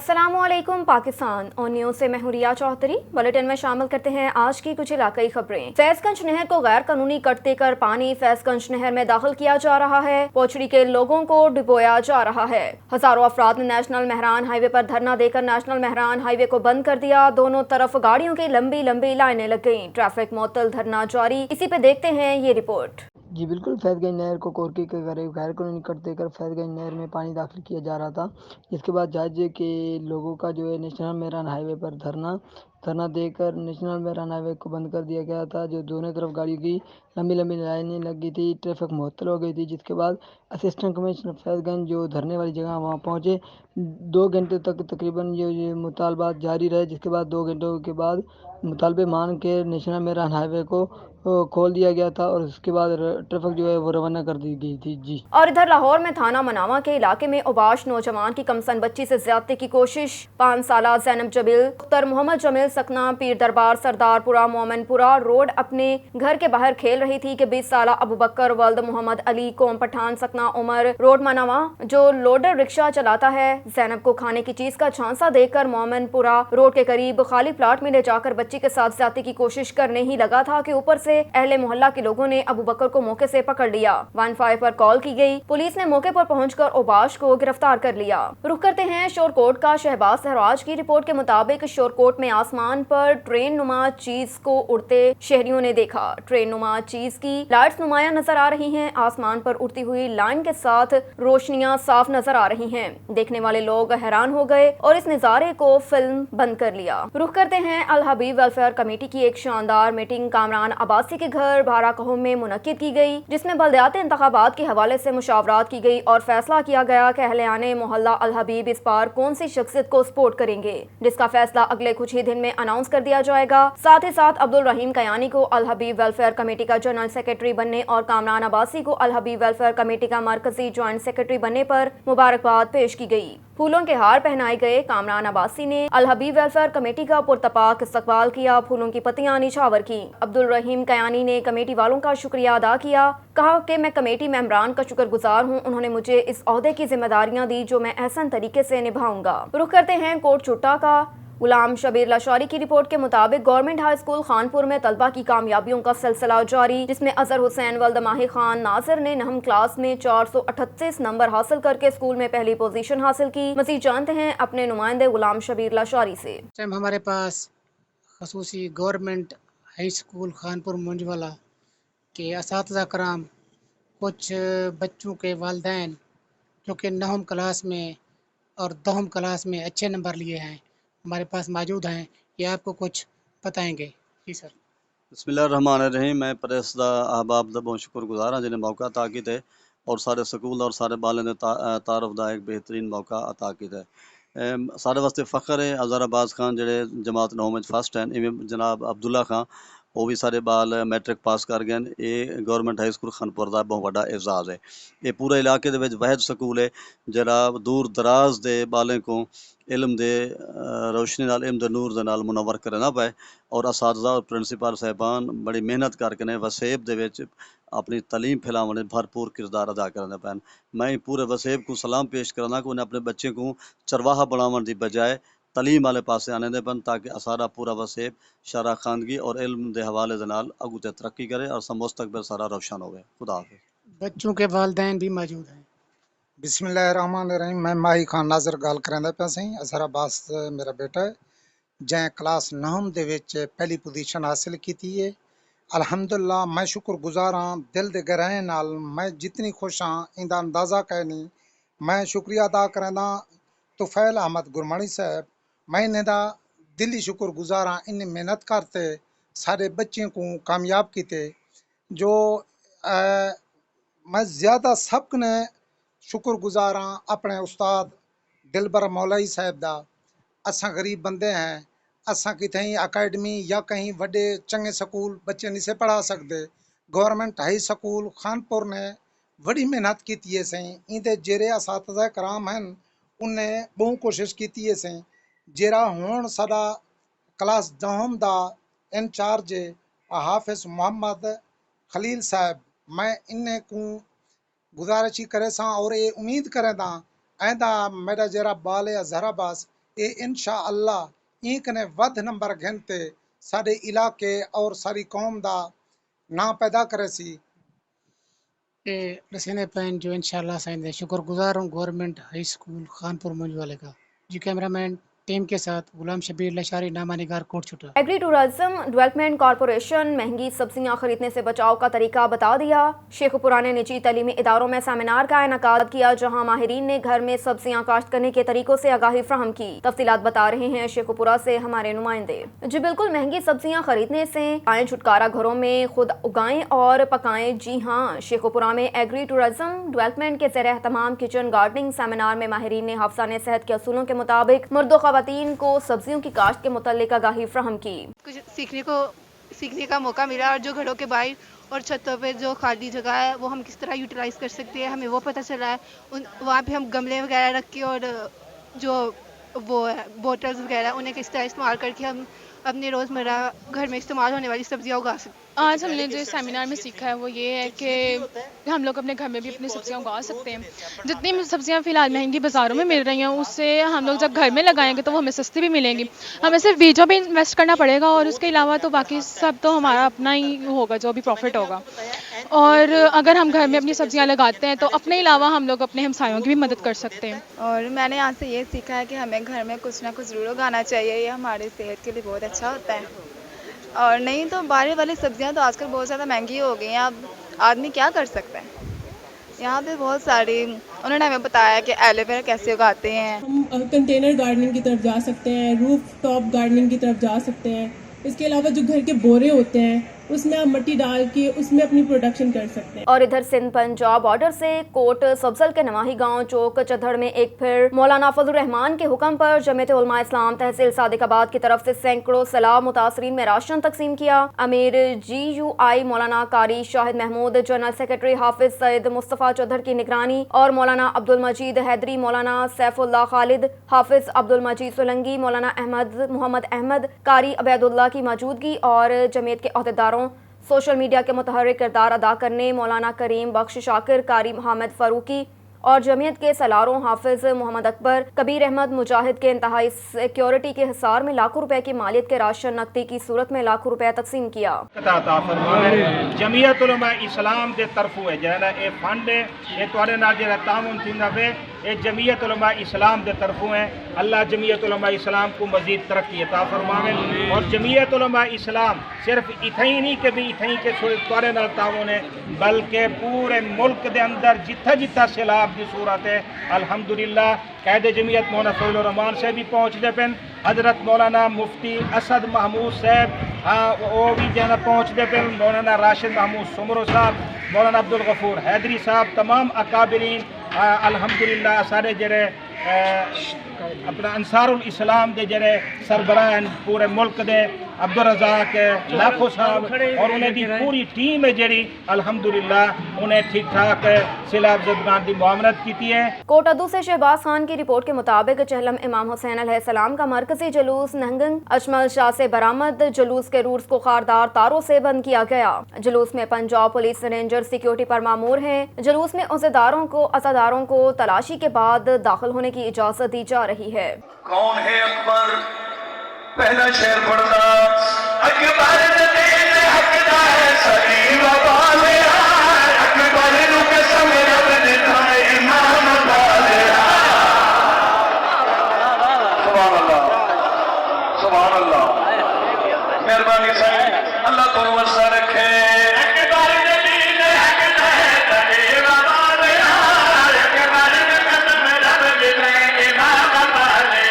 अस्सलामुअलैकुम पाकिस्तान और न्यूज से मैं हूं रिया चौधरी। बुलेटिन में शामिल करते हैं आज की कुछ इलाकाई खबरें। फैजगंज नहर को गैर कानूनी कट देकर पानी फैजगंज नहर में दाखिल किया जा रहा है। पोचड़ी के लोगों को डुबोया जा रहा है। हजारों अफराद ने नेशनल मेहरान हाईवे पर धरना देकर नेशनल मेहरान हाईवे को बंद कर दिया। दोनों तरफ गाड़ियों की लंबी लंबी लाइनें लग गईं। ट्रैफिक मुअत्तल, धरना जारी। इसी पे देखते हैं ये रिपोर्ट। जी बिल्कुल, फैज़गंज नहर को कोरकी के करीब गैर कानूनी कट देकर फैज़गंज नहर में पानी दाखिल किया जा रहा था, जिसके बाद राज्य के लोगों का जो है नेशनल मेहरान हाईवे पर धरना देकर नेशनल मेहरान हाईवे को बंद कर दिया गया था। जो दोनों तरफ गाड़ियों की लंबी लंबी लाइनें लग गई थी, ट्रैफिक मुअत्तल हो गई थी, जिसके बाद असिस्टेंट कमिश्नर फैज़गंज जो धरने वाली जगह वहाँ पहुँचे। 2 घंटे तक तकरीबन ये मुतालबात जारी रहे, जिसके बाद 2 घंटों के बाद मुतालबे मान के नेशनल मेहरान हाईवे को खोल दिया गया था और उसके बाद ट्रैफिक जो है वो रवाना कर दी गई थी। जी। और इधर लाहौर में थाना मनावा के इलाके में उबाश नौजवान की कमसन बच्ची से ज्यादती की कोशिश। 5 साला ज़ैनब जबील पुत्र मोहम्मद जमील सकना पीर दरबार सरदारपुरा मोमिनपुरा रोड अपने घर के बाहर खेल रही थी कि 20 साला अबू बकर वल्द मोहम्मद अली कोम पठान सकना उमर रोड मनावा जो लोडर रिक्शा चलाता है, ज़ैनब को खाने की चीज का झांसा देकर मोमिनपुरा रोड के करीब खाली प्लाट में ले जाकर बच्ची के साथ ज्यादती की कोशिश करने ही लगा था कि ऊपर से अहले मोहल्ला के लोगों ने अबू बकर को मौके से पकड़ लिया। 15 पर कॉल की गई। पुलिस ने मौके पर पहुंचकर ओबाश को गिरफ्तार कर लिया। रुख करते हैं शोरकोट का। शहबाज सहराज की रिपोर्ट के मुताबिक शोरकोट में आसमान पर ट्रेन नुमा चीज को उड़ते शहरियों ने देखा। ट्रेन नुमा चीज की लाइट्स नुमाया नजर आ रही हैं। आसमान पर उड़ती हुई लाइन के साथ रोशनियां साफ नजर आ रही हैं। देखने वाले लोग हैरान हो गए और इस नजारे को फिल्म बंद कर लिया। रुख करते हैं अल हबीब वेलफेयर कमेटी की एक शानदार मीटिंग कामरान अब्बासी के घर बाराकहोम में मुनक्किद की गई, जिसमें बल्दियाती इंतखाबात के हवाले से मुशावरात की गई और फैसला किया गया कि अहले मोहल्ला अल हबीब इस बार कौन सी शख्सियत को सपोर्ट करेंगे, जिसका फैसला अगले कुछ ही दिन में अनाउंस कर दिया जाएगा। साथ ही साथ अब्दुल रहीम कयानी को अल हबीब वेलफेयर कमेटी का जनरल सेक्रेटरी बनने और कामरान अब्बासी को अल हबीब वेलफेयर कमेटी का मरकजी ज्वाइंट सेक्रेटरी बनने पर मुबारकबाद पेश की गई। फूलों के हार पहनाए गए। कामरान अब्बासी ने अल हबीब वेलफेयर कमेटी का पुरतपाक इस्तकबाल किया। फूलों की पत्तियां निछावर की। अब्दुल रहीम कयानी ने कमेटी वालों का शुक्रिया अदा किया। कहा कि मैं कमेटी मेंबरान का शुक्रगुजार हूं। उन्होंने मुझे इस ओहदे की जिम्मेदारियां दी जो मैं एहसन तरीके से निभाऊंगा। रुख करते हैं कोट चुट्टा का। गुलाम शबीर लाशारी की रिपोर्ट के मुताबिक गवर्नमेंट हाई स्कूल खानपुर में तलबा की कामयाबियों का सिलसिला जारी, जिसमें अजहर हुसैन वल्द माही खान नासिर ने नहम क्लास में 438 नंबर हासिल करके स्कूल में पहली पोजीशन हासिल की। मजीद जानते हैं अपने नुमाइंदे गुलाम शबीर लाशारी से। हमारे पास खसूसी गवर्नमेंट हाई स्कूल खानपुर मुंजवाला के असातिज़ा कराम, कुछ बच्चों के वालिदैन जो कि नवम क्लास में और 2वीं क्लास में अच्छे नंबर लिए हैं, हमारे पास मौजूद हैं। ये आपको कुछ बताएंगे। जी सर। बिस्मिल्लाहिर्रहमानिर्रहीम। मैं परस्दा अहबाब दा बहुत शुक्रगुजार हाँ जिन्हें मौका अता कीता है और सारे स्कूल और सारे बालें ने तारफ दा एक बेहतरीन मौका अता कीता है। सारे वास्ते फ़ख्र है अज़हर अब्बास खान जेडे जमात 9 में फर्स्ट हैं, इवें जनाब अब्दुल्ला खान वो भी सारे बाल मैट्रिक पास कर गए। ये गवर्नमेंट हाई स्कूल खानपुर का बहुत बड़ा एजाज़ है। ये पूरे इलाके दे विच वहद स्कूल है जरा दूर दराज दे बालें को इल्म दे रोशनी नाल इल्म दे नूर दे नाल मुनव्वर करना पाए और असातिज़ा और प्रिंसीपल साहिबान बड़ी मेहनत करके ने वसेब दे विच अपनी तालीम फैलाने भरपूर किरदार अदा करने पैन। मैं पूरे वसेब को सलाम पेश करना कि उन्हें अपने बच्चे को चरवाहा बनावन की बजाय तालीम वाले पासे आने दे पन, ताकि सारा पूरा वसेब शरा खानगी और इल्म के हवाले दे नाल अगू ते तरक्की करे और मुस्तकबिल सारा रोशन होवे। खुदा हाफिज़। बच्चों के वालिदैन भी मौजूद हैं। बिस्मिल्लाहिर्रहमानिर्रहीम। मैं माही खान नाज़र गाल करेंदा पिया सही। अज़हर अब्बास मेरा बेटा है, जै क्लास 9 दे विच पहली पोजीशन हासिल की है। अल्हम्दुलिल्लाह मैं शुक्रगुजार हाँ दिल दे गहराए नाल। मैं जितनी खुश हाँ इंदा अंदाज़ा कै नहीं। मैं शुक्रिया अदा करदा तुफैल अहमद गुरमणी साहब। मैं इन्हें दा दिली शुक्रगुजार हाँ। इन्हें मेहनत करते सारे बच्चों को कामयाब किते। जो मैं ज़्यादा सबक ने शुक्रगुजार हाँ अपने उस्ताद दिलबर मौलाई साहब दा। असा गरीब बंदे हैं, असा कितें अकेडमी या कहीं वड्डे चंगे स्कूल बच्चे नहीं से पढ़ा सकते। गवर्नमेंट हाई स्कूल खानपुर ने बड़ी मेहनत की है सही। इंदे जेरे असातिज़ा कराम हैं उन्हें बहुत कोशिश की है सही। जेरा हुण साडा क्लास 9 दा इंचार्ज हाफिज मोहम्मद खलील साहब, मैं इन्हें को गुजारिश ही करे सा और ये उम्मीद करे दा ऐदा मेरा जेरा बाल है अज़हर अब्बास ਇਹ ਇਨਸ਼ਾਅੱਲਾ ਇੱਕ ਨੇ ਵੱਧ ਨੰਬਰ ਘਿਣਤੇ ਸਾਡੇ ਇਲਾਕੇ ਔਰ ਸਾਰੀ ਕੌਮ ਦਾ ਨਾਂ ਪੈਦਾ करे सी। रसीने पैन जो इंशाल्लाह साइंदे शुक्रगुजार हूँ गवर्नमेंट हाई स्कूल खानपुर मंज वाले का। जी कैमरामैन टीम के साथ गुलाम शबीर लशारी, नामा निगार, कोटछुटा। एग्री टूरिज्म डेवलपमेंट कॉरपोरेशन महंगी सब्जियां खरीदने से बचाव का तरीका बता दिया। शेखपुरा ने निजी तलीमी इदारों में सेमिनार का इनेकाद किया, जहां माहिरीन ने घर में सब्जियां काश्त करने के तरीकों से आगाही फ्राहम की। तफसीलात बता रहे हैं शेखपुरा से हमारे नुमाइंदे। जी बिल्कुल, महंगी सब्जियां खरीदने से पाएं छुटकारा, घरों में खुद उगाएं और पकाएं। जी हाँ, शेखपुरा में एग्री टूरिज्म डेवलपमेंट के ज़रिए तमाम किचन गार्डनिंग सेमिनार में माहिरीन ने हाफिज़ाने सेहत के असूलों के मुताबिक मर्द व ख़वातीन को सब्जियों की काश्त के मुतालिक आगाही फ्राहम की। कुछ सीखने का मौका मिला, और जो घरों के बाहर और छतों पे जो खाली जगह है वो हम किस तरह यूटिलाइज़ कर सकते हैं, हमें वो पता चला है। वहाँ पे हम गमले वगैरह रख के और जो वो है बोटल्स वगैरह उन्हें किस तरह इस्तेमाल करके हम अपने रोज़मर्रा घर में इस्तेमाल होने वाली सब्जियां उगा सकते हैं। आज हमने जो सेमिनार में सीखा है वो ये है कि हम लोग अपने घर में भी अपनी सब्जियां उगा सकते हैं। जितनी सब्जियां फ़िलहाल महंगी बाज़ारों में मिल रही हैं, उससे हम लोग जब घर में लगाएंगे तो वो हमें सस्ती भी मिलेंगी। हमें सिर्फ बीजों पे इन्वेस्ट करना पड़ेगा, और उसके अलावा तो बाकी सब तो हमारा अपना ही होगा, जो भी प्रॉफिट होगा। और अगर हम घर में अपनी सब्जियां लगाते हैं तो अपने अलावा हम लोग अपने हमसायों की भी मदद कर सकते हैं। और मैंने यहाँ से ये सीखा है कि हमें घर में कुछ ना कुछ ज़रूर उगाना चाहिए, ये हमारी सेहत के लिए बहुत अच्छा होता है। और नहीं तो बाहर वाली सब्जियां तो आजकल बहुत ज़्यादा महंगी हो गई हैं, अब आदमी क्या कर सकता है। यहाँ पे बहुत सारी उन्होंने हमें बताया कि एलोवेरा कैसे उगाते हैं। हम कंटेनर गार्डनिंग की तरफ जा सकते हैं, रूफ टॉप गार्डनिंग की तरफ जा सकते हैं। इसके अलावा जो घर के बोरे होते हैं उसमें आप मिट्टी डाल के उसमें अपनी प्रोडक्शन कर सकते हैं। और इधर सिंध पंजाब बॉर्डर से कोट सब्जल के नवाही गांव चौक चधड़ में एक फिर मौलाना फजल रहमान के हुक्म पर जमीयत उलमा इस्लाम तहसील सादिकाबाद की तरफ से सैकड़ों सलाह मुतासरीन में राशन तकसीम किया। अमीर GUI मौलाना कारी शाहिद महमूद, जनरल सेक्रेटरी हाफिज सईद मुस्तफ़ा चौधर की निगरानी और मौलाना अब्दुल मजीद हैदरी, मौलाना सैफुल्लाह खालिद, हाफिज अब्दुल मजीद सोलंगी, मौलाना अहमद मोहम्मद अहमद, कारी अबैदुल्लाह की मौजूदगी और जमीयत के अहदेदारों सोशल मीडिया के मुतहर्रिक किरदार अदा करने मौलाना करीम बख्श शाकिर, कारी मोहम्मद फारूकी और जमीयत के सलारों हाफिज मोहम्मद अकबर, कबीर अहमद मुजाहिद के इंतहाई सिक्योरिटी के हिसार में लाखों रुपए की मालियत के राशन नकदी की सूरत में लाखों रुपए तकसीम किया। जमीयत उलमा इस्लाम दे तरफों है जरा ए फंड है ये तुहाडे नाल जेड़ा तामुन थींदा वे ये जमीयत उलमा इस्लाम दे तरफों है। अल्लाह जमीयत उलमा इस्लाम को मजीद तरक्की अता फरमावे। और जमीयत उलमा इस्लाम सिर्फ इथे ही नहीं कि भी इथे ही के तुहाडे नाल तामुन है, बल्कि पूरे मुल्क दे अंदर जिथा जिथा सैलाब की सूरत है अल्हम्दुलिल्लाह कैद जमीयत मौलाना फजल रहमान से भी पहुँचते पेन, हजरत मौलाना मुफ्ती असद महमूद साहब वो भी जाना पहुँचते पेन, मौलाना राशिद महमूद सुमरो साहब, मौलाना अब्दुल गफूर हैदरी साहब, तमाम अकाबिरीन अल्हम्दुलिल्लाह सारे जरे अपना अंसारुल इस्लाम दे जरे सरबराह पूरे मुल्क दे अब्दुल रज़ाक लाखो साहब और उन्हें दी पूरी टीम है जड़ी अल्हम्दुलिल्लाह उन्हें ठीक ठाक सिलाब जदगान दी मुआवनत की है। कोटअदू से शहबाज खान की रिपोर्ट के मुताबिक चहलम इमाम हुसैन अलैहिस्सलाम का मरकजी जुलूस नहंगंग अजमल शाह से बरामद। जुलूस के रूट्स को खारदार तारों से बंद किया गया। जुलूस में पंजाब पुलिस रेंजर सिक्योरिटी पर मामूर है। जुलूस में अज़ादारों को तलाशी के बाद दाखिल होने की इजाजत दी जा रही है। कौन है अकबर? पहला शेर पढ़ना अकबर दे हकदा है सलीम वाले अकबर नु कसम रब देता है इमाम वाले। सुभान अल्लाह सुभान अल्लाह। मेहरबानी से अल्लाह को वसा रखे। अकबर दे हकदा है सलीम वाले अकबर नु कसम रब देता है इमाम वाले।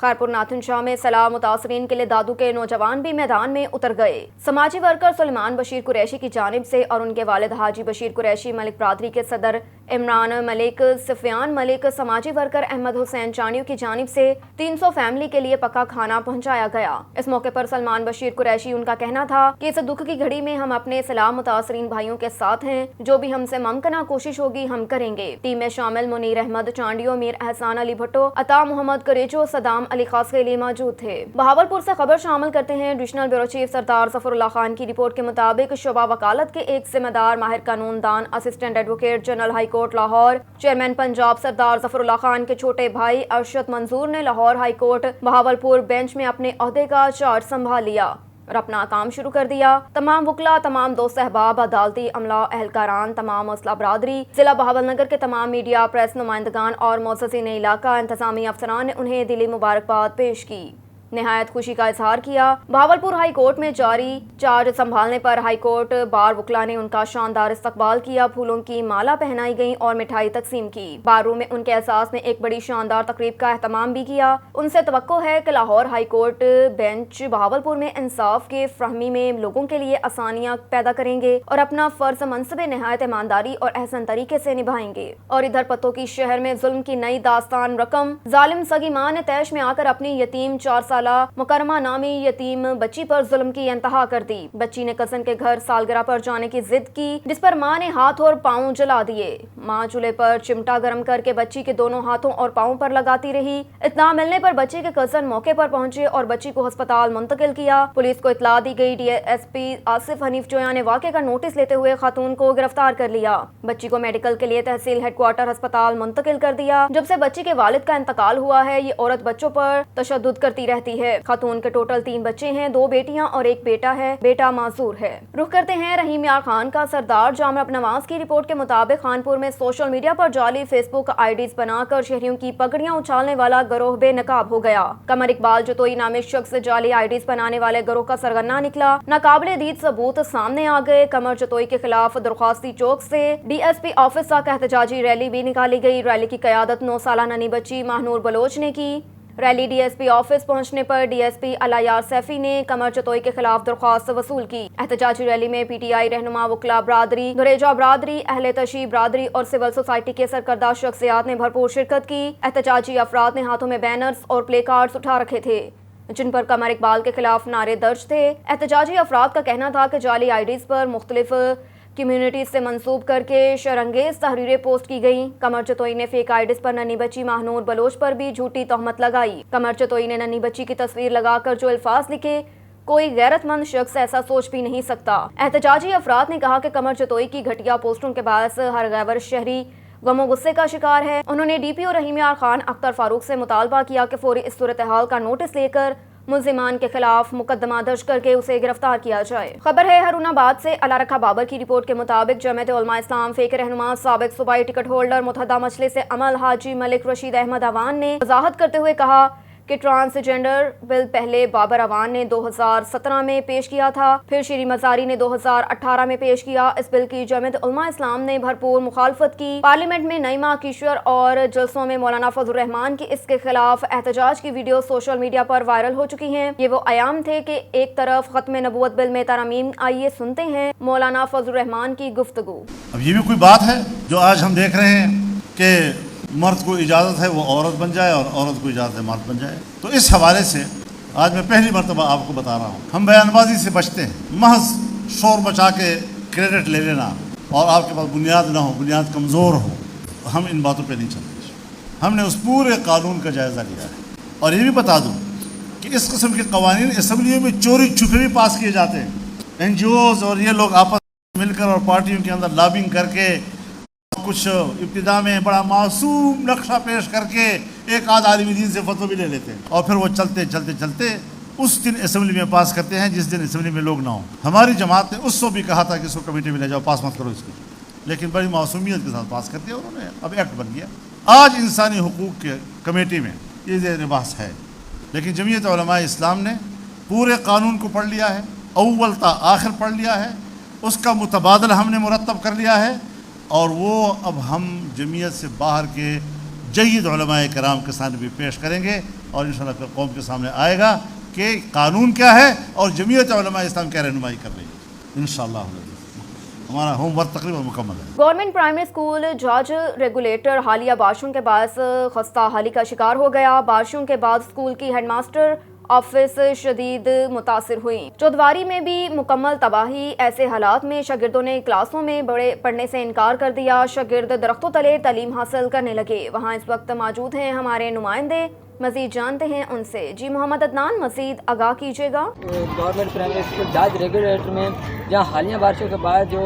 खारपुर नाथन शाह में सलाह मुतासरीन के लिए दादू के नौजवान भी मैदान में उतर गए। समाजी वर्कर सुलेमान बशीर कुरैशी की जानिब से और उनके वालिद हाजी बशीर कुरैशी मलिक बरादरी के सदर इमरान मलिक, सफियान मलिक, समाजी वर्कर अहमद हुसैन चानियों की जानिब से 300 फैमिली के लिए पक्का खाना पहुंचाया गया। इस मौके पर सलमान बशीर कुरैशी उनका कहना था कि इस दुख की घड़ी में हम अपने सलाम मुतासरीन भाइयों के साथ हैं, जो भी हमसे मुमकिन कोशिश होगी हम करेंगे। टीम में शामिल मुनीर अहमद चांडियो, मीर एहसान अली भुट्टो, अता मोहम्मद करेचो, सदाम अली खासखेली मौजूद थे। बहावलपुर से खबर शामिल करते हैं एडिशनल ब्यूरो चीफ सरदार जफरुल्लाह खान की रिपोर्ट के मुताबिक शोबा वकालत के एक जिम्मेदार माहिर कानून दान assistant advocate general high court Lahore, chairman Punjab Sardar Zafarullah Khan के छोटे भाई अरशद मंजूर ने Lahore high court Bahawalpur bench में अपने ओहदे का चार्ज संभाल लिया और अपना काम शुरू कर दिया। तमाम वकला, तमाम दोस्त अहबाब, अदालती अमला, एहलकारान, तमाम मौसला बरादरी, जिला बहावलनगर के तमाम मीडिया, प्रेस नुमाइंदगान और मौससीन इलाका इंतजामी अफसरान ने उन्हें दिली मुबारकबाद पेश की, नहायत खुशी का इजहार किया। बहावलपुर हाई कोर्ट में जारी चार्ज संभालने पर हाई कोर्ट बार वकला ने उनका शानदार इस्तकबाल किया, फूलों की माला पहनाई गई और मिठाई तकसीम की। बार रूम में उनके एहसास में एक बड़ी शानदार तकरीब का एहतमाम भी किया। उनसे तवक्को है कि Lahore high court bench Bahawalpur में इंसाफ के फ्रहमी में लोगों के लिए आसानियाँ पैदा करेंगे और अपना फर्ज मनसब नहायत ईमानदारी और एहसन तरीके से निभाएंगे। और इधर पत्तों की शहर में जुल्म की नई दास्तान रकम, जालिम सगी मां ने तैश में आकर अपनी यतीम 4 साल मुकरमा नामी यतीम बच्ची पर जुल्म की इंतहा कर दी। बच्ची ने कजन के घर सालगिरह पर जाने की जिद की, जिस पर मां ने हाथ और पांव जला दिए। मां चूल्हे पर चिमटा गर्म करके बच्ची के दोनों हाथों और पांव पर लगाती रही। इत्तला मिलने पर बच्चे के कजन मौके पर पहुंचे और बच्ची को अस्पताल मुंतकिल किया। पुलिस को इत्तला दी गई। DSP आसिफ हनीफ जोया ने वाक़े का नोटिस लेते हुए खातून को गिरफ्तार कर लिया। बच्ची को मेडिकल के लिए तहसील हेडक्वार्टर अस्पताल मुंतकिल कर दिया। जब से बच्ची के वालिद का इंतकाल हुआ है, ये औरत बच्चों पर तशद्दुद करती रहती है। खातून के टोटल 3 बच्चे हैं, 2 बेटियां और 1 बेटा है। बेटा माजूर है। रुख करते हैं रहीम यार खान का। सरदार जामर नवाज की रिपोर्ट के मुताबिक खानपुर में सोशल मीडिया पर जाली फेसबुक आईडीज बनाकर शहरियों की पगड़ियां उछालने वाला गिरोह बेनकाब हो गया। कमर इकबाल जतोई नामी शख्स जाली आईडीज बनाने वाले गिरोह का सरगना निकला। नाकाबिले दीद सबूत सामने आ गए। कमर जतोई के खिलाफ दरख्वास्ती चौक से DSP ऑफिस तक एहतजाजी रैली भी निकाली गई। रैली की क़यादत 9 साला ननी बच्ची महानूर बलोच ने की। रैली DSP ऑफिस पहुंचने पर DSP अलायार सैफी ने कमर जतोई के खिलाफ दरख्वास्त वसूल की। एहतजाजी रैली में PTI रहनुमा, वकला बरादरी, गुरेजा बरादरी, अहले तशी बरादरी और सिविल सोसाइटी के सरकर्दा शख्सियात ने भरपूर शिरकत की। एहतजाजी अफराद ने हाथों में बैनर्स और प्ले कार्ड्स उठा रखे थे, जिन पर कमर इकबाल के खिलाफ नारे दर्ज थे। एहतजाजी अफराद का कहना था कि जाली आईडीज पर मुख्तलिफ कम्युनिटीज से मंसूब करके शरंगेज तहरीरें पोस्ट की गई। कमर जतोई ने फेक आईडीज पर नन्ही बच्ची महानूर बलोच पर भी झूठी तहमत लगाई। कमर जतोई ने नन्ही बच्ची की तस्वीर लगाकर जो अल्फाज लिखे, कोई गैरतमंद शख्स ऐसा सोच भी नहीं सकता। एहतजाजी अफराद ने कहा कि कमर जतोई की घटिया पोस्टों के बायस हर गैबर शहरी गमो गुस्से का शिकार है। उन्होंने DPO रहीम यार खान अख्तर फारूक से मुतालबा किया कि फौरी इस सूरत हाल का नोटिस लेकर मुल्जिमान के खिलाफ मुकदमा दर्ज करके उसे गिरफ्तार किया जाए। खबर है हरुणाबाद से। अला रखा बाबर की रिपोर्ट के मुताबिक जमात उलमा इस्लाम फेक रहनुमा साबिक सूबाई टिकट होल्डर मुतहदा मजलिस अमल हाजी मलिक रशीद अहमद अवान ने वजाहत करते हुए कहा कि ट्रांसजेंडर बिल पहले बाबर अवान ने 2017 में पेश किया था, फिर श्री मजारी ने 2018 में पेश किया। इस बिल की जमात उलमा इस्लाम ने भरपूर मुखालफत की। पार्लियामेंट में नईमा किशोर और जलसों में मौलाना फजल रहमान की इसके खिलाफ एहतजाज की वीडियो सोशल मीडिया पर वायरल हो चुकी हैं। ये वो आयाम थे कि एक तरफ खत्म नबूवत बिल में तरमीम। आइए सुनते हैं मौलाना फजल रहमान की गुफ्तगू। अब ये भी कोई बात है जो आज हम देख रहे हैं कि मर्द को इजाज़त है वो औरत बन जाए और औरत को इजाज़त है मर्द बन जाए। तो इस हवाले से आज मैं पहली मरतबा आपको बता रहा हूँ, हम बयानबाजी से बचते हैं। महज शोर मचा के क्रेडिट ले लेना और आपके पास बुनियाद ना हो, बुनियाद कमज़ोर हो, हम इन बातों पे नहीं चलते। हमने उस पूरे कानून का जायज़ा लिया है। और ये भी बता दूँ कि इस किस्म के कवानीन असम्बलियों में चोरी छुपे भी पास किए जाते हैं। NGOs और ये लोग आपस में मिलकर और पार्टियों के अंदर लॉबिंग करके कुछ इब्तिदा में बड़ा मासूम नक्शा पेश करके एक आध आदमी दीन से फतवा भी ले लेते हैं और फिर वो चलते चलते चलते उस दिन असेंबली में पास करते हैं जिस दिन असेंबली में लोग ना हो। हमारी जमात ने उसको भी कहा था कि इसको कमेटी में ले जाओ, पास मत करो इसको, लेकिन बड़ी मासूमियत के साथ पास कर दिया उन्होंने। अब एक्ट बन गया। आज इंसानी हुकूक के कमेटी में ये लिबास है, लेकिन जमीयत उलमा इस्लाम ने पूरे कानून को पढ़ लिया है, अव्वल ता आखिर पढ़ लिया है, उसका मुतबादला हमने मुरतब कर लिया है और वो अब हम जमीयत से बाहर के जय्यद उलमाए कराम के सामने भी पेश करेंगे और इंशाअल्लाह फिर कौम के सामने आएगा कि कानून क्या है और जमीयत उलमाए इस्लाम क्या रहनुमाई कर रही है इंशाअल्लाह। हमारा होमवर्क तकरीबन मुकम्मल है। Government primary school George regulator हालिया बारिशों के बायस खस्ता हाली का शिकार हो गया। बारिशों के बाद स्कूल की हेडमास्टर ऑफिस शदीद मुतासिर हुई। चौधवारी में भी मुकम्मल तबाही। ऐसे हालात में शागिर्दों ने क्लासों में बड़े पढ़ने से इनकार कर दिया। शागिर्द दरख्तों तले तालीम हासिल करने लगे। वहाँ इस वक्त मौजूद हैं हमारे नुमाइंदे, मजीद जानते हैं उनसे। जी मोहम्मद अदनान, मजीद आगाह कीजिएगा। Government primary school George regulator में जहाँ हालिया बारिशों के बाद जो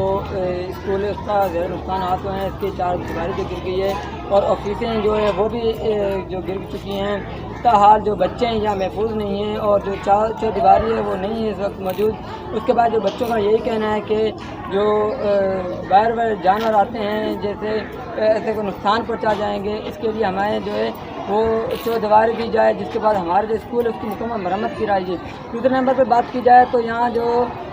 स्कूल है उसका ज़्यादा नुकसान हुए हैं, इसकी 4 दीवारें जो गिर गई है और ऑफिसें जो है वो भी जो गिर चुकी हैं। हाल जो बच्चे हैं यहाँ महफूज नहीं हैं और जो चौदीवारी है वो नहीं है इस वक्त मौजूद। उसके बाद जो बच्चों का यही कहना है कि जो बाहर जानवर आते हैं जैसे ऐसे को नुकसान पहुँचा जाएंगे, इसके लिए हमारे जो है वो चौदीवारी दी जाए, जिसके बाद हमारे जो स्कूल है उसकी मुकम्मल मरम्मत की जाएगी। दूसरे नंबर पर बात की जाए तो यहाँ जो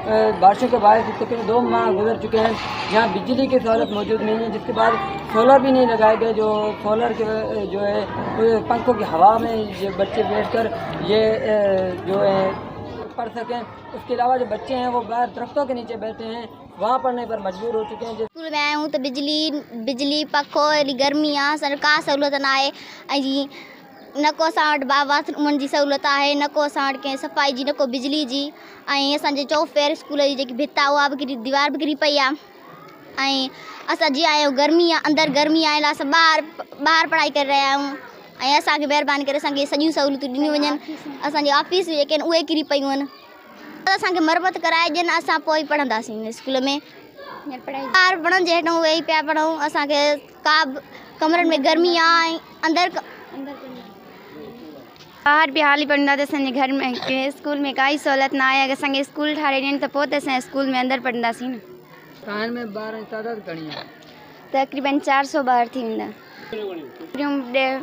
बारिशों के बाद तकरीबन 2 माह गुजर चुके हैं, यहाँ बिजली की सहूलत मौजूद नहीं है, जिसके बाद सोलर भी नहीं लगाए गए। जो सोलर के जो है पंखों की हवा में ये बच्चे बैठकर ये जो है पढ़ सकें। उसके अलावा जो बच्चे हैं वो बाहर दरख्तों के नीचे बैठे हैं, वहाँ पढ़ने पर मजबूर हो चुके हैं। स्कूल में आया हूँ तो बिजली पखो गर्मी आहे, सरकार सहूलियत न आहे ऐं जी न को असां वटि बाथरूमनि जी सहूलियत आहे, न को असां वटि कंहिं सफ़ाई जी, न को बिजली जी। ऐं असांजे चौफेर स्कूल जी जेकी भित आहे उहा बि किरी, दीवार बि किरी पई आहे। ऐं असां जीअं आहियूं गर्मी आहे, अंदरि गर्मी आहे, असां ॿाहिरि पढ़ाई करे रहिया आहियूं। ऐं असांखे महिरबानी करे असांखे सॼियूं सहूलियतूं ॾिनियूं वञनि। असांजी ऑफिस जेके आहिनि उहे किरी पियूं आहिनि, असांखे मरम्मत कराए ॾियनि, असां पोइ पढ़ंदासीं स्कूल में। ॿार पढ़नि जे हेठां वेही पिया पढ़ूं, असांखे का कमरनि में गर्मी आहे, अंदरि बाहर भी हाल ही पढ़ंदा त असांजे घर में स्कूल में काई सहूलियत न आहे। अगरि असांखे स्कूल ठाहे ॾियनि त पोइ त असां स्कूल में अंदरि पढ़ंदासीं न। कान में ॿार जी तादाद घणी आहे? तक़रीबन 400 ॿार थी वेंदा,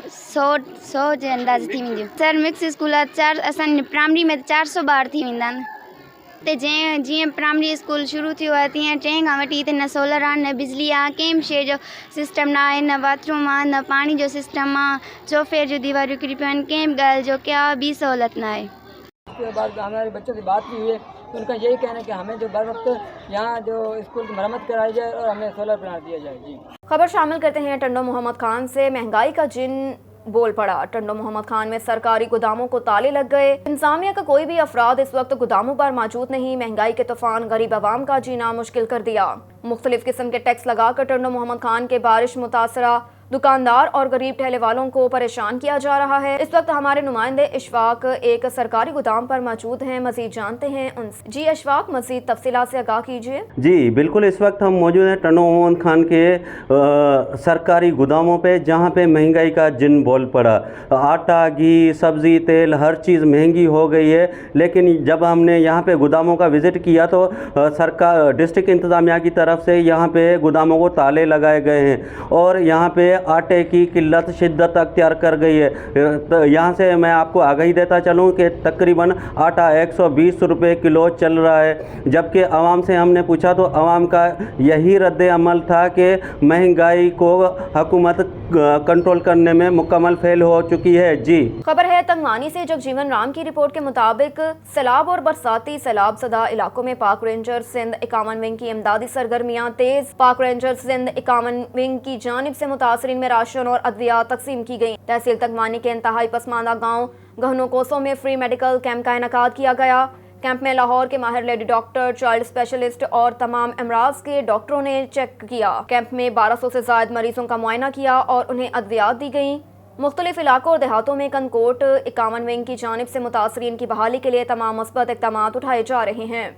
100 जे अंदाज़ थी वेंदियूं। सर मिक्स स्कूल आहे, असांजे प्राइमरी में 400 ॿार थी वेंदा आहिनि। ते जीअं प्राइमरी स्कूल शुरू थियो आहे तीअं 3 खां वठी हिते न सोलर आहे, न बिजली आहे, कंहिं बि शइ जो सिस्टम न आहे, न बाथरूम आहे, न पानी जो सिस्टम आहे, चौफेर जो दीवारियूं किरी पियूं आहिनि, कंहिं बि ॻाल्हि जो क्या बि सहूलियत न आहे। उसके बाद हमारे बच्चों से बात भी हुई तो उनका यही कहना है कि हमें जो बर वक्त यहाँ जो स्कूल की मरम्मत कराई जाए और हमें सोलर प्लांट दिया जाए। जी खबर शामिल करते हैं टंडो मोहम्मद खान से। महंगाई का जिन बोल पड़ा। टंडो मोहम्मद खान में सरकारी गोदामों को ताले लग गए। इंतजामिया का कोई भी अफराद इस वक्त गोदामों पर मौजूद नहीं। महंगाई के तूफान गरीब आवाम का जीना मुश्किल कर दिया। मुख्तलिफ किस्म के टैक्स लगाकर टंडो मोहम्मद खान के बारिश मुतासरा दुकानदार और गरीब ठेले वालों को परेशान किया जा रहा है। इस वक्त हमारे नुमाइंदे इशफाक एक सरकारी गोदाम पर मौजूद हैं, मजीद जानते हैं उनसे। जी अशफाक, मजीद तफसीलात से आगाह कीजिए। जी बिल्कुल, इस वक्त हम मौजूद हैं टंडो मोहम्मद खान के सरकारी गोदामों पे, जहाँ पे महंगाई का जिन बोल पड़ा। आटा, घी, सब्ज़ी, तेल, हर चीज़ महंगी हो गई है। लेकिन जब हमने यहाँ पे गोदामों का विज़िट किया तो सरकार डिस्ट्रिक्ट इंतज़ामिया की तरफ से यहाँ पे गोदामों को ताले लगाए गए हैं और यहाँ पे आटे की किल्लत शिद्दत अख्तियार कर गई है। तो यहाँ से मैं आपको आगाही देता चलूँ कि तकरीबन आटा 120 रुपये किलो चल रहा है। जबकि आवाम से हमने पूछा तो आवाम का यही रद्द अमल था कि महंगाई को हुकूमत कंट्रोल करने में मुकम्मल फेल हो चुकी है। जी खबर है तंगवानी से। जगजीवन राम की रिपोर्ट के मुताबिक सैलाब और बरसाती सैलाब सदा इलाकों में पाक रेंजर सिंध 51 विंग की इमदादी सरगर्मियां तेज। पाक रेंजर सिंध 51 विंग की जानिब से मुतासरीन में राशन और अद्विया तकसीम की गई। तहसील तंगवानी के इंतहाई पसमानदा गाँव गहनो कोसों में फ्री मेडिकल कैंप का इनेकाद किया गया। कैंप में लाहौर के माहिर लेडी डॉक्टर, चाइल्ड स्पेशलिस्ट और तमाम अमराज के डॉक्टरों ने चेक किया। कैंप में 1200 से ज्यादा मरीजों का मुआयना किया और उन्हें अद्वियात दी गई। मुख्तलिफ इलाकों और देहातों में कनकोट 51 विंग की जानिब से मुतासरीन की बहाली के लिए तमाम मुस्बत इक़दामात उठाए जा रहे हैं।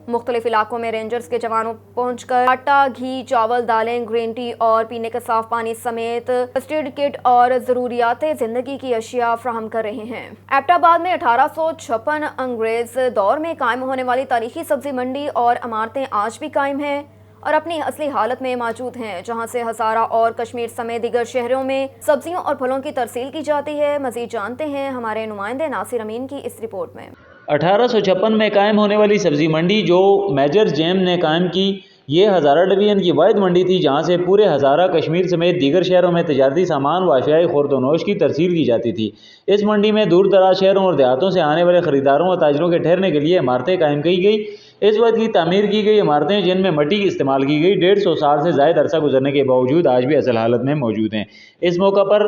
मुख्तलिफ इलाकों में रेंजर्स के जवानों पहुंचकर आटा, घी, चावल, दालें, ग्रीन टी और पीने का साफ पानी समेत फर्स्ट एड किट और ज़रूरियात ज़िंदगी की अशिया फ्राहम कर रहे हैं। एबटाबाद में 1856 अंग्रेज दौर में कायम होने वाली तारीखी सब्जी मंडी और इमारतें आज भी कायम हैं और अपनी असली हालत में मौजूद हैं, जहां से हज़ारा और कश्मीर समेत दीगर शहरों में सब्जियों और फलों की तरसील की जाती है। मज़ीद जानते हैं हमारे नुमाइंदे नासिर अमीन की इस रिपोर्ट में। 1856 में कायम होने वाली सब्ज़ी मंडी जो मेजर जेम ने कायम की, ये हज़ारा डिवीज़न की वाहिद मंडी थी जहाँ से पूरे हज़ारा कश्मीर समेत दीगर शहरों में तजारती सामान व अशियाई खुर्द-ओ-नोश की तरसील की जाती थी। इस मंडी में दूर दराज शहरों और देहातों से आने वाले ख़रीदारों व ताजरों के ठहरने के लिए इमारतें कायम की गई। اس وقت کی تعمیر کی گئی عمارتیں جن میں مٹی کی استعمال کی گئی 150 سال سے زائد عرصہ گزرنے کے باوجود آج بھی اصل حالت میں موجود ہیں۔ اس موقع پر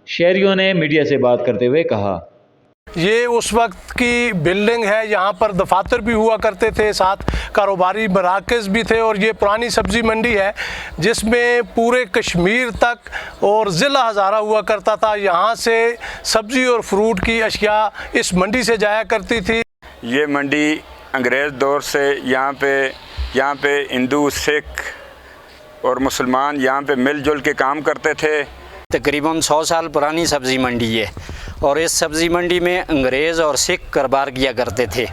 شہریوں نے میڈیا سے بات کرتے ہوئے کہا، یہ اس وقت کی بلڈنگ ہے، یہاں پر دفاتر بھی ہوا کرتے تھے، ساتھ کاروباری مراکز بھی تھے، اور یہ پرانی سبزی منڈی ہے جس میں پورے کشمیر تک اور ضلع ہزارہ ہوا کرتا تھا۔ یہاں سے سبزی اور فروٹ کی اشیاء اس منڈی سے جایا کرتی تھی۔ یہ منڈی انگریز دور سے یہاں پہ ہندو، سکھ اور مسلمان یہاں پہ مل جل کے کام کرتے تھے۔ تقریباً 100 سال پرانی سبزی منڈی ہے، اور اس سبزی منڈی میں انگریز اور سکھ کاروبار کیا کرتے تھے۔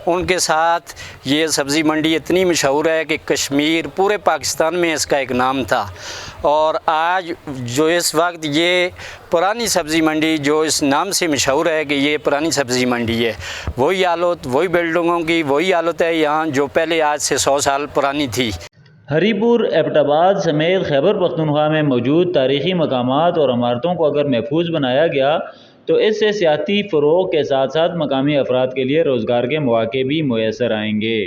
ان کے ساتھ یہ سبزی منڈی اتنی مشہور ہے کہ کشمیر پورے پاکستان میں اس کا ایک نام تھا، اور آج جو اس وقت یہ پرانی سبزی منڈی جو اس نام سے مشہور ہے کہ یہ پرانی سبزی منڈی ہے، وہی حالت، وہی بلڈنگوں کی وہی حالت ہے یہاں جو پہلے آج سے 100 سال پرانی تھی۔ ہری پور، ایبٹ آباد سمیت خیبر پختونخوا میں موجود تاریخی مقامات اور عمارتوں کو اگر محفوظ بنایا گیا تو اس سے سیاحتی فروغ کے ساتھ ساتھ مقامی افراد کے لیے روزگار کے مواقع بھی میسر آئیں گے۔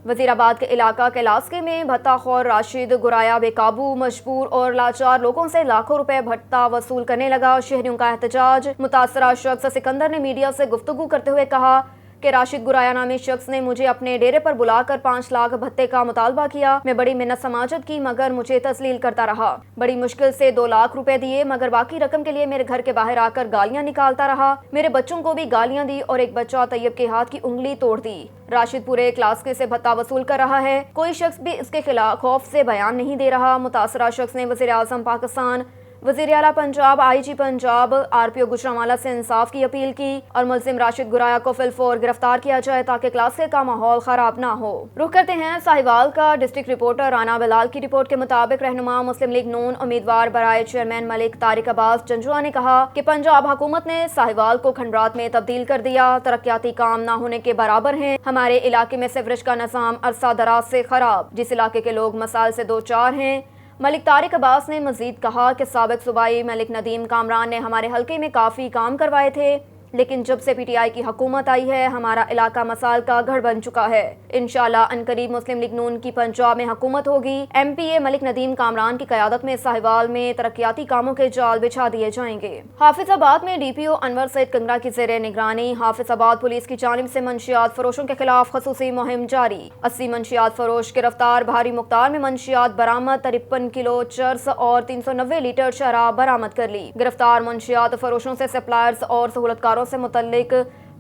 وزیر آباد کے علاقہ کیلاسکے میں بھتہ خور راشد گرایا بے قابو، مجبور اور لاچار لوگوں سے لاکھوں روپے بھتہ وصول کرنے لگا۔ شہریوں کا احتجاج۔ متاثرہ شخص سکندر نے میڈیا سے گفتگو کرتے ہوئے کہا کہ راشد گرایا نامی شخص نے مجھے اپنے ڈیرے پر بلا کر 5 لاکھ بھتے کا مطالبہ کیا۔ میں بڑی منت سماجت کی مگر مجھے تذلیل کرتا رہا۔ بڑی مشکل سے 2 لاکھ روپے دیے مگر باقی رقم کے لیے میرے گھر کے باہر آ کر گالیاں نکالتا رہا۔ میرے بچوں کو بھی گالیاں دی اور ایک بچہ طیب کے ہاتھ کی انگلی توڑ دی۔ راشد پورے کلاسکے سے بھتہ وصول کر رہا ہے، کوئی شخص بھی اس کے خلاف خوف سے بیان نہیں دے رہا۔ متاثرہ شخص نے وزیر اعظم پاکستان، وزیر اعلیٰ پنجاب، آئی جی پنجاب، RPO گوجرانوالہ سے انصاف کی اپیل کی اور ملزم راشد گرایا کو فی الفور گرفتار کیا جائے تاکہ کلاسکے کا ماحول خراب نہ ہو۔ رخ کرتے ہیں ساہیوال کا۔ ڈسٹرکٹ رپورٹر رانا بلال کی رپورٹ کے مطابق رہنما مسلم لیگ نون امیدوار برائے چیئرمین ملک طارق عباس جنجوعہ نے کہا کہ پنجاب حکومت نے ساہیوال کو کھنڈرات میں تبدیل کر دیا، ترقیاتی کام نہ ہونے کے برابر ہیں۔ ہمارے علاقے میں سیوریج کا نظام عرصہ دراز سے خراب، جس علاقے کے لوگ مسائل سے دوچار ہیں۔ ملک طارق عباس نے مزید کہا کہ سابق صوبائی ملک ندیم کامران نے ہمارے حلقے میں کافی کام کروائے تھے، لیکن جب سے PTI کی حکومت آئی ہے ہمارا علاقہ مسائل کا گھر بن چکا ہے۔ انشاءاللہ عنقریب مسلم لیگ نون کی پنجاب میں حکومت ہوگی۔ MPA ملک ندیم کامران کی قیادت میں ساہیوال میں ترقیاتی کاموں کے جال بچھا دیے جائیں گے۔ حافظ آباد میں DPO انور سعید کنگرا کی زیر نگرانی حافظ آباد پولیس کی جانب سے منشیات فروشوں کے خلاف خصوصی مہم جاری۔ 80 منشیات فروش گرفتار۔ بھاری مقدار میں منشیات برآمد، 53 کلو چرس اور 390 لیٹر شراب برآمد کر لی۔ گرفتار منشیات فروشوں سے سپلائرز اور سہولتکاروں سے متعلق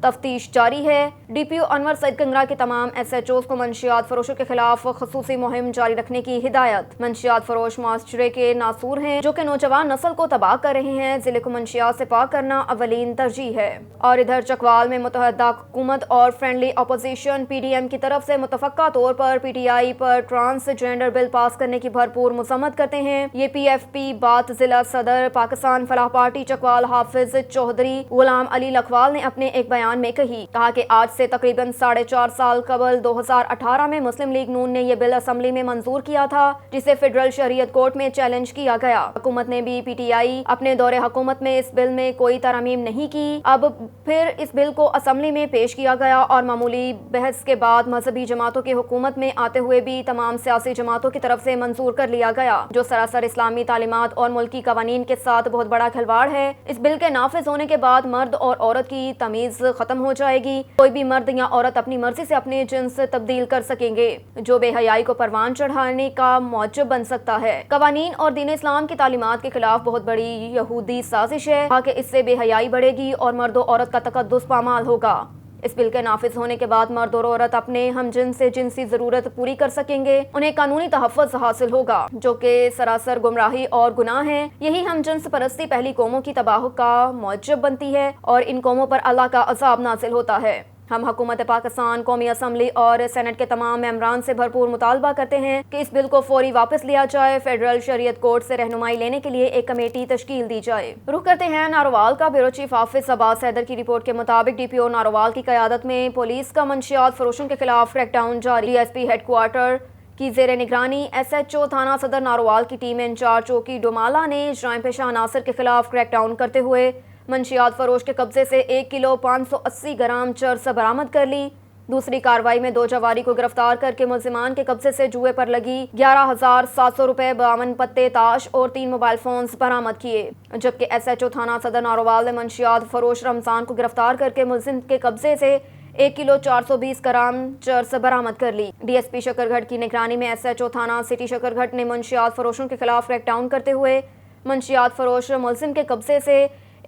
تفتیش جاری ہے۔ DPO انور سعید کنگرا کے تمام SHOs کو منشیات فروشوں کے خلاف خصوصی مہم جاری رکھنے کی ہدایت۔ منشیات فروش معاشرے کے ناسور ہیں جو کہ نوجوان نسل کو تباہ کر رہے ہیں۔ ضلع کو منشیات سے پاک کرنا اولین ترجیح ہے۔ اور ادھر چکوال میں متحدہ حکومت اور فرینڈلی اپوزیشن PDM کی طرف سے متفقہ طور پر PTI پر ٹرانسجینڈر بل پاس کرنے کی بھرپور مذمت کرتے ہیں۔ یہ PFP بات ضلع صدر پاکستان فلاح پارٹی چکوال حافظ چودھری غلام علی لکھوال نے اپنے ایک بیان میں کہا کہ آج سے تقریباً 4.5 سال قبل 2018 میں مسلم لیگ نون نے یہ بل اسمبلی میں منظور کیا تھا، جسے فیڈرل شریعت کورٹ میں چیلنج کیا گیا۔ حکومت نے بھی PTI اپنے دور حکومت میں اس بل میں کوئی ترامیم نہیں کی۔ اب پھر اس بل کو اسمبلی میں پیش کیا گیا اور معمولی بحث کے بعد مذہبی جماعتوں کی حکومت میں آتے ہوئے بھی تمام سیاسی جماعتوں کی طرف سے منظور کر لیا گیا، جو سراسر اسلامی تعلیمات اور ملکی قوانین کے ساتھ بہت بڑا کھلواڑ ہے۔ اس بل کے نافذ ہونے کے بعد مرد اور عورت کی تمیز ختم ہو جائے گی۔ کوئی بھی مرد یا عورت اپنی مرضی سے اپنے جنس تبدیل کر سکیں گے، جو بے حیائی کو پروان چڑھانے کا موجب بن سکتا ہے۔ قوانین اور دین اسلام کی تعلیمات کے خلاف بہت بڑی یہودی سازش ہے کہ اس سے بے حیائی بڑھے گی اور مرد و عورت کا تقدس پامال ہوگا۔ اس بل کے نافذ ہونے کے بعد مرد اور عورت اپنے ہم جنس سے جنسی ضرورت پوری کر سکیں گے، انہیں قانونی تحفظ حاصل ہوگا، جو کہ سراسر گمراہی اور گناہ ہے۔ یہی ہم جنس پرستی پہلی قوموں کی تباہ کا موجب بنتی ہے اور ان قوموں پر اللہ کا عذاب نازل ہوتا ہے۔ ہم حکومت پاکستان، قومی اسمبلی اور سینٹ کے تمام ممبران سے بھرپور مطالبہ کرتے ہیں کہ اس بل کو فوری واپس لیا جائے، فیڈرل شریعت کورٹ سے رہنمائی لینے کے لیے ایک کمیٹی تشکیل دی جائے۔ رخ کرتے ہیں ناروال کا۔ بیورو چیف حافظ عباس حیدر کی رپورٹ کے مطابق DPO ناروال کی قیادت میں پولیس کا منشیات فروشوں کے خلاف کریک ڈاؤن جاری۔ DSP ہیڈ کوارٹر کی زیر نگرانی SHO تھانہ صدر ناروال کی ٹیم انچارج چوکی ڈومالا نے جرائم پیشہ عناصر کے خلاف کریک ڈاؤن کرتے ہوئے منشیات فروش کے قبضے سے 1 کلو 580 گرام چرس برآمد کر لی۔ दूसरी कार्रवाई में 2 जवारी को गिरफ्तार करके मुलजिमान के कब्जे से जुए पर लगी 11,700 रुपए, 52 पत्ते ताश और 3 मोबाइल फोन्स बरामद किए। जबकि SHO थाना सदर नारोवाल ने मंशियात फरोश रमजान को गिरफ्तार करके मुलजिम के कब्जे से 1 किलो 420 ग्राम चरस बरामद कर ली। DSP शकरगढ़ की निगरानी में SHO थाना सिटी शकरगढ़ ने मंशियात फरोशों के खिलाफ क्रैकडाउन करते हुए मंशियात फरोश मुलजिम के कब्जे से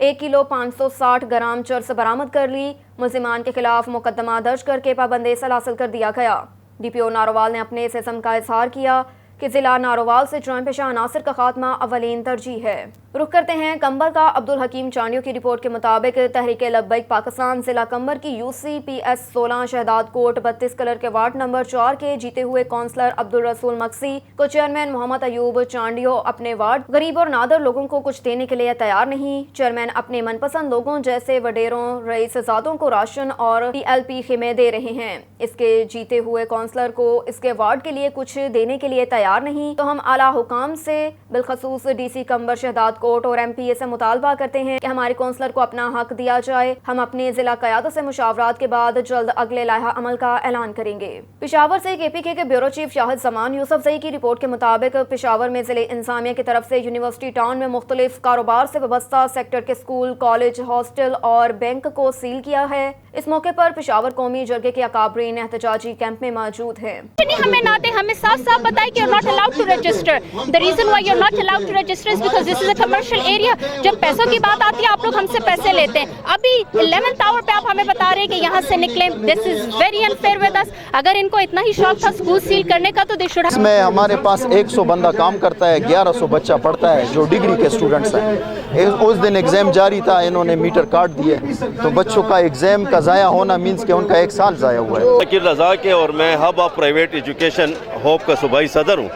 1 किलो 560 ग्राम चरस बरामद कर ली। मुलजिमान के खिलाफ मुकदमा दर्ज करके पाबंदी सलासल कर दिया गया। DPO नारोवाल ने अपने इस इज़्म का इजहार किया कि जिला नारोवाल से जुर्म पेशा अनासर का खात्मा अवलीन तरजीह है। रुख करते हैं कंबर का। अब्दुल हकीम चांडियों की रिपोर्ट के मुताबिक तहरीक लब्बैक पाकिस्तान जिला कंबर की UCPS 16 शहदाद कोट 32 कलर के वार्ड नंबर 4 के जीते हुए काउंसलर अब्दुल रसूल मक्सी को चेयरमैन मोहम्मद अयूब चांडियो अपने वार्ड गरीब और नादर लोगों को कुछ देने के लिए तैयार नहीं। चेयरमैन अपने मनपसंद लोगों जैसे वडेरों रईसजादों को राशन और TLP खेमे दे रहे हैं। इसके जीते हुए काउंसलर को इसके वार्ड के लिए कुछ देने के लिए तैयार नहीं, तो हम आला हुकाम से बिलखसूस DC कंबर शहदाद कोर्ट और MPA से मुतालबा करते हैं कि हमारे काउंसलर को अपना हक दिया जाए। हम अपने जिला क़यादत से मुशावरात के बाद जल्द अगले लाइहा अमल का ऐलान करेंगे। पेशावर से KPK के ब्यूरो चीफ शाहिद जमान यूसुफजई की रिपोर्ट के मुताबिक पेशावर में जिले इंतजामिया की तरफ से यूनिवर्सिटी टाउन में मुख्तलिफ कारोबार से वाबस्ता सेक्टर के स्कूल, कॉलेज, हॉस्टल और बैंक को सील किया है। इस मौके पर पेशावर कौमी जरगे के अकाबरीन एहतजाजी कैंप में मौजूद हैं। हमें ना दे, हमें साफ साफ बताए कि you're not allowed to register. The reason why you're not allowed to register is because this is a commercial area. जब पैसों की बात आती है आप लोग हमसे पैसे लेते हैं। अभी 11th hour पे आप हमें बता रहे हैं कि यहाँ से निकलें। This is very unfair with us. अगर इनको इतना ही शौक था स्कूल सील करने का तो they should have. इसमें हमारे पास 100 बंदा काम करता है, 1100 बच्चा पढ़ता है जो डिग्री के स्टूडेंट्स हैं। उस दिन एग्जाम जारी था, इन्होंने मीटर काट दिए, तो बच्चों का एग्जाम का ज़ाया होना मीन्स कि उनका 1 साल ज़ाया हुआ है। वकील रज़ा के और मैं hub of private education hope का सूबाई सदर हूँ।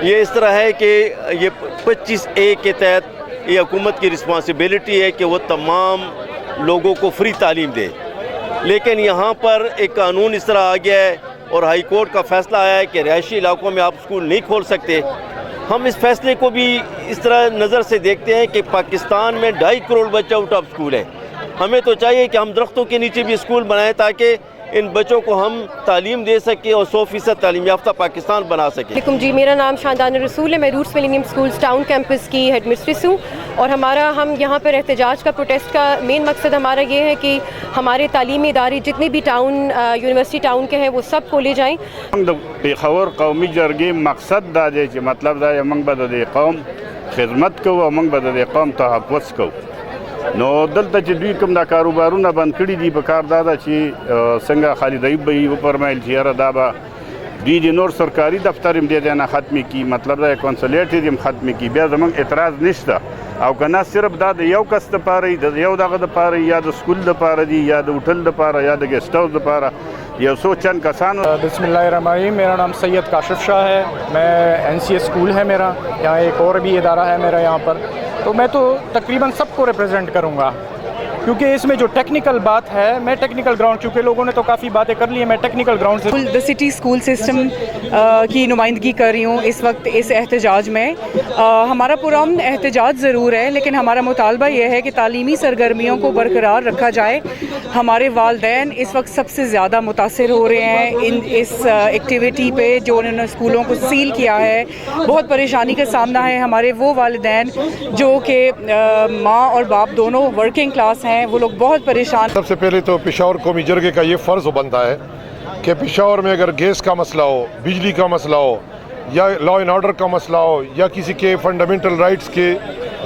ये इस तरह है कि ये 25A के तहत ये हुकूमत की रिस्पॉन्सिबिलिटी है कि वो तमाम लोगों को फ्री तालीम दे, लेकिन यहाँ पर एक कानून इस तरह आ गया है और हाई कोर्ट का फैसला आया है कि रिहायशी इलाकों में आप स्कूल नहीं खोल सकते। हम इस फैसले को भी इस तरह नज़र से देखते हैं कि पाकिस्तान में 2.5 करोड़ बच्चा आउट ऑफ स्कूल है। हमें तो चाहिए कि हम दरख्तों के नीचे भी स्कूल बनाएं ताकि इन बच्चों को हम तालीम दे सकें और 100% तालीम याफ्ता पाकिस्तान बना सकें। जी, मेरा नाम शानदान रसूल है। मैं Roots Millennium Schools Town campus की हेड मिस्ट्रेस हूँ और हम यहाँ पर एहतजाज का प्रोटेस्ट का मेन मकसद हमारा ये है कि हमारे तालीमी इदारे जितने भी टाउन यूनिवर्सिटी टाउन के हैं वो सब खोले जाएँ। पेशावर कौमी जरगे मकसद दा जे मतलब दा मंग बद कौम खिदमत को मंग बद कौम तहफ़्फ़ुज़ को नो दलता چې دوی کوم دا کاروبارونه بند کړي دي په کار دا چې څنګه خالد ایوب به وپرمایل چې یاره دا به دوی د نور سرکاري دفتر هم دې نه ختمې کړي، مطلب دا کنسولیټ یې هم ختمې کړي، بیا زموږ اعتراض نشته. او که نه صرف دا د یو کس دپاره د یو دغه دپاره یا د سکول دپاره دي یا د هوټل دپاره یا د گیسٹ ہاؤس دپاره یو څو چند کسانو. بسم اللہ الرحمن الرحیم. میرا نام سید کاشف شاہ ہے. میں NCA اسکول ہے میرا، یہاں ایک اور بھی ادارہ ہے میرا یہاں پر، تو میں تو تقریباً سب کو ریپرزینٹ کروں گا کیونکہ اس میں جو ٹیکنیکل بات ہے، میں ٹیکنیکل گراؤنڈ، چونکہ لوگوں نے تو کافی باتیں کر لی ہیں، میں ٹیکنیکل گراؤنڈ سے دا سٹی اسکول سسٹم کی نمائندگی کر رہی ہوں اس وقت اس احتجاج میں. ہمارا پرامن احتجاج ضرور ہے، لیکن ہمارا مطالبہ یہ ہے کہ تعلیمی سرگرمیوں کو برقرار رکھا جائے. ہمارے والدین اس وقت سب سے زیادہ متاثر ہو رہے ہیں اس ایکٹیویٹی پہ جو انہوں نے اسکولوں کو سیل کیا ہے. بہت پریشانی کا سامنا ہے ہمارے وہ والدین جو کہ ماں اور باپ دونوں ورکنگ کلاس ہیں، وہ لوگ بہت پریشان. سب سے پہلے تو پشاور قومی جرگے کا یہ فرض بنتا ہے کہ پشاور میں اگر گیس کا مسئلہ ہو، بجلی کا مسئلہ ہو یا لا اینڈ آرڈر کا مسئلہ ہو یا کسی کے فنڈامنٹل رائٹس کے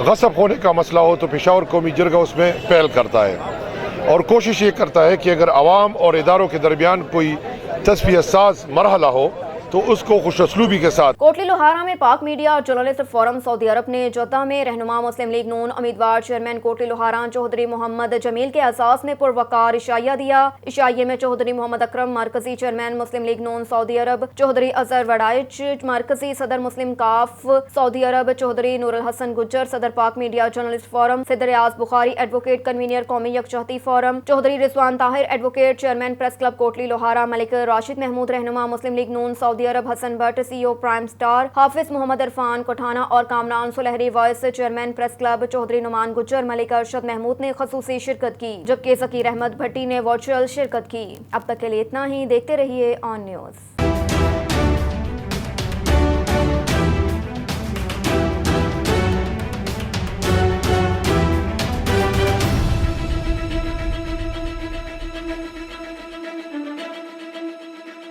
غصب ہونے کا مسئلہ ہو تو پشاور قومی جرگہ اس میں پہل کرتا ہے اور کوشش یہ کرتا ہے کہ اگر عوام اور اداروں کے درمیان کوئی تصفیہ ساز مرحلہ ہو تو اس کو خوش اسلوبی کے ساتھ. کوٹلی لوہارا میں پاک میڈیا اور جرنلسٹ فورم سعودی عرب نے جدہ میں رہنما مسلم لیگ نون امیدوار چیئرمین کوٹلی لوہارا چوہدری محمد جمیل کے اعزاز میں پروقار عشائیہ دیا. عشائیے میں چوہدری محمد اکرم مرکزی چیئرمین مسلم لیگ نون سعودی عرب، چوہدری اظہر وڈائچ مرکزی صدر مسلم کاف سعودی عرب، چوہدری نور الحسن گجر صدر پاک میڈیا جرنلسٹ فورم، صدر ریاض بخاری ایڈوکیٹ کنوینر قومی یکجہتی forum, Chaudhry Rizwan Tahir advocate chairman press club Kotli Lohara, Malik Rashid Mahmood رہنما مسلم لیگ نون Saudi Saudi Arab Hasan Bhatt, CEO prime star, Hafiz Mohammad Irfan Kothana और Kamran Sulehri, vice chairman press club Chaudhry Nouman Gujjar, Malik Arshad Mahmood ने खसूसी शिरकत की, जबकि ज़कीर अहमद भट्टी ने वर्चुअल शिरकत की। अब तक के लिए इतना ही। देखते रहिए ऑन न्यूज़।